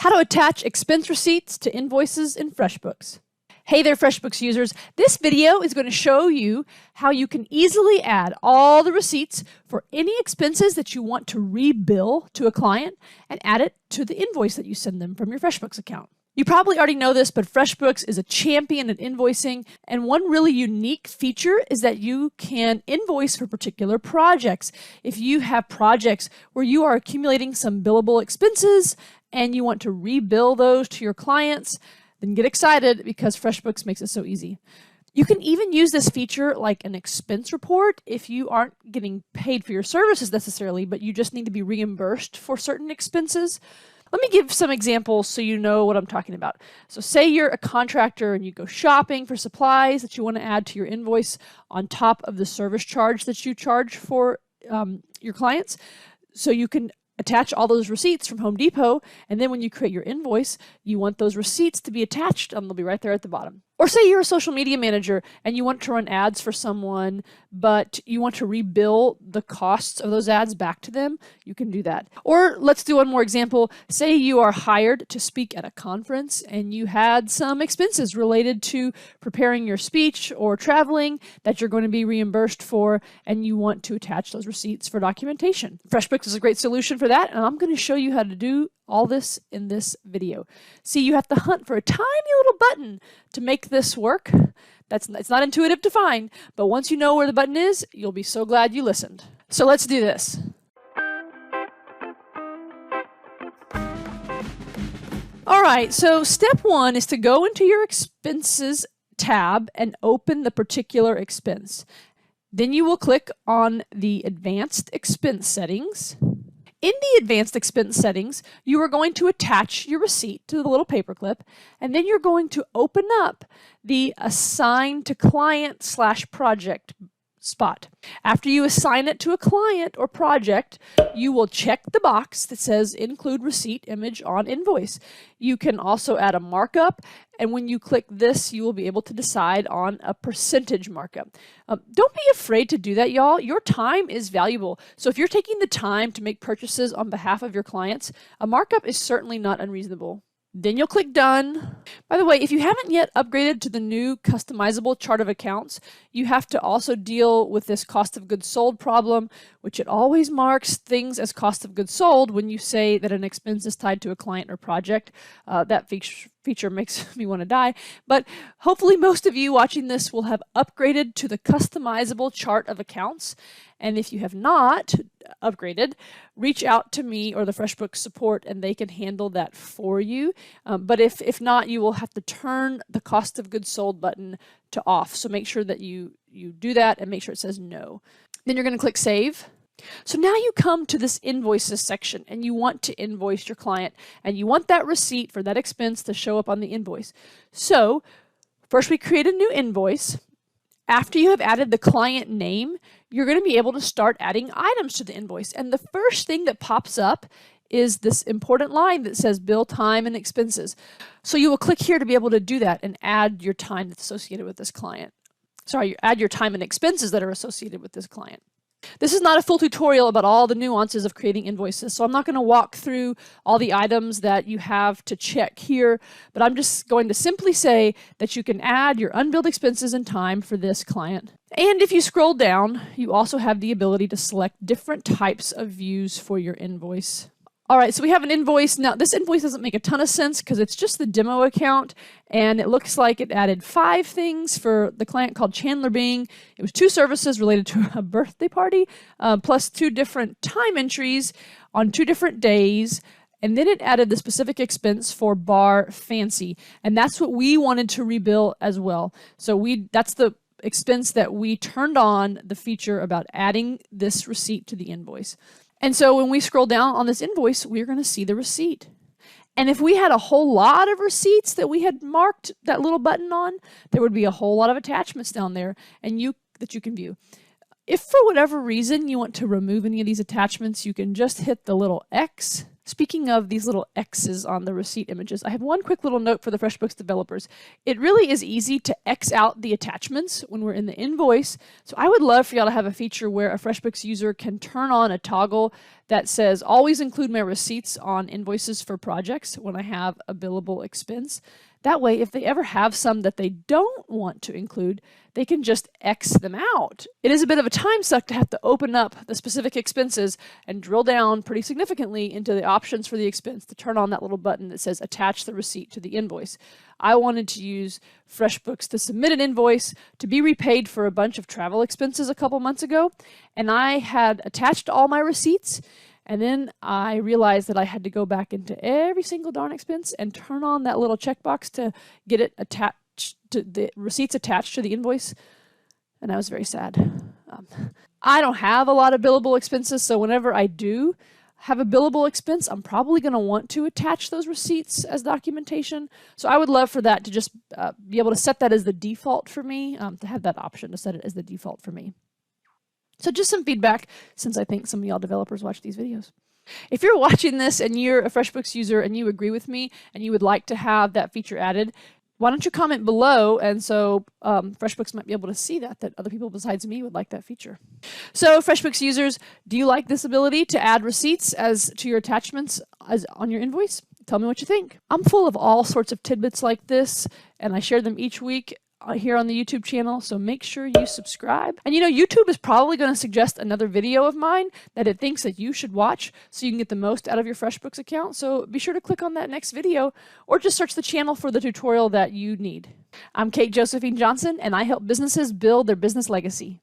How to attach expense receipts to invoices in FreshBooks. Hey there, FreshBooks users. This video is going to show you how you can easily add all the receipts for any expenses that you want to rebill to a client and add it to the invoice that you send them from your FreshBooks account. You probably already know this, but FreshBooks is a champion at invoicing, and one really unique feature is that you can invoice for particular projects. If you have projects where you are accumulating some billable expenses and you want to rebill those to your clients, then get excited because FreshBooks makes it so easy. You can even use this feature like an expense report if you aren't getting paid for your services necessarily, but you just need to be reimbursed for certain expenses. Let me give some examples so you know what I'm talking about. So say you're a contractor and you go shopping for supplies that you want to add to your invoice on top of the service charge that you charge for your clients. So you can attach all those receipts from Home Depot, and then when you create your invoice, you want those receipts to be attached, and they'll be right there at the bottom. Or say you're a social media manager and you want to run ads for someone, but you want to rebill the costs of those ads back to them, you can do that. Or let's do one more example. Say you are hired to speak at a conference and you had some expenses related to preparing your speech or traveling that you're going to be reimbursed for, and you want to attach those receipts for documentation. FreshBooks is a great solution for that, and I'm going to show you how to do all this in this video. See, you have to hunt for a tiny little button to make this work. It's not intuitive to find, but once you know where the button is, you'll be so glad you listened. So let's do this. All right, so step one is to go into your expenses tab and open the particular expense. Then you will click on the advanced expense settings. In the advanced expense settings, you are going to attach your receipt to the little paperclip, and then you're going to open up the assign to client/project spot. After you assign it to a client or project, you will check the box that says include receipt image on invoice. You can also add a markup, and when you click this, you will be able to decide on a percentage markup. Don't be afraid to do that, y'all. Your time is valuable. So if you're taking the time to make purchases on behalf of your clients, a markup is certainly not unreasonable. Then you'll click done. By the way, if you haven't yet upgraded to the new customizable chart of accounts, you have to also deal with this cost of goods sold problem, which it always marks things as cost of goods sold when you say that an expense is tied to a client or project. That feature makes me want to die. But hopefully most of you watching this will have upgraded to the customizable chart of accounts. And if you have not upgraded, reach out to me or the FreshBooks support and they can handle that for you. But if not, you will have to turn the cost of goods sold button to off. So make sure that you do that and make sure it says no. Then you're going to click save. So now you come to this invoices section and you want to invoice your client and you want that receipt for that expense to show up on the invoice. So first we create a new invoice. After you have added the client name, you're going to be able to start adding items to the invoice. And the first thing that pops up is this important line that says bill time and expenses. So you will click here to be able to do that and add your time that's associated with this client. Sorry, add your time and expenses that are associated with this client. This is not a full tutorial about all the nuances of creating invoices, so I'm not going to walk through all the items that you have to check here, but I'm just going to simply say that you can add your unbilled expenses and time for this client. And if you scroll down, you also have the ability to select different types of views for your invoice. All right, so we have an invoice. Now, this invoice doesn't make a ton of sense because it's just the demo account, and it looks like it added 5 things for the client called Chandler Bing. It was 2 services related to a birthday party, plus 2 different time entries on 2 different days, and then it added the specific expense for Bar Fancy, and that's what we wanted to rebill as well. So that's the expense that we turned on the feature about adding this receipt to the invoice. And so when we scroll down on this invoice, we're going to see the receipt. And if we had a whole lot of receipts that we had marked that little button on, there would be a whole lot of attachments down there that you can view. If for whatever reason you want to remove any of these attachments, you can just hit the little X. Speaking of these little X's on the receipt images, I have one quick little note for the FreshBooks developers. It really is easy to X out the attachments when we're in the invoice. So I would love for y'all to have a feature where a FreshBooks user can turn on a toggle that says always include my receipts on invoices for projects when I have a billable expense. That way, if they ever have some that they don't want to include, they can just X them out. It is a bit of a time suck to have to open up the specific expenses and drill down pretty significantly into the options for the expense to turn on that little button that says attach the receipt to the invoice. I wanted to use FreshBooks to submit an invoice to be repaid for a bunch of travel expenses a couple months ago, and I had attached all my receipts. And then I realized that I had to go back into every single darn expense and turn on that little checkbox to get it attached to the receipts attached to the invoice. And I was very sad. I don't have a lot of billable expenses, so whenever I do have a billable expense, I'm probably going to want to attach those receipts as documentation. So I would love for that to just be able to set that as the default for me, to have that option to set it as the default for me. So just some feedback, since I think some of y'all developers watch these videos. If you're watching this and you're a FreshBooks user and you agree with me and you would like to have that feature added, why don't you comment below, and so FreshBooks might be able to see that other people besides me would like that feature. So FreshBooks users, do you like this ability to add receipts as to your attachments as on your invoice? Tell me what you think. I'm full of all sorts of tidbits like this, and I share them each week here on the YouTube channel, so make sure you subscribe. And you know, YouTube is probably going to suggest another video of mine that it thinks that you should watch so you can get the most out of your FreshBooks account. So be sure to click on that next video or just search the channel for the tutorial that you need. I'm Kate Josephine Johnson, and I help businesses build their business legacy.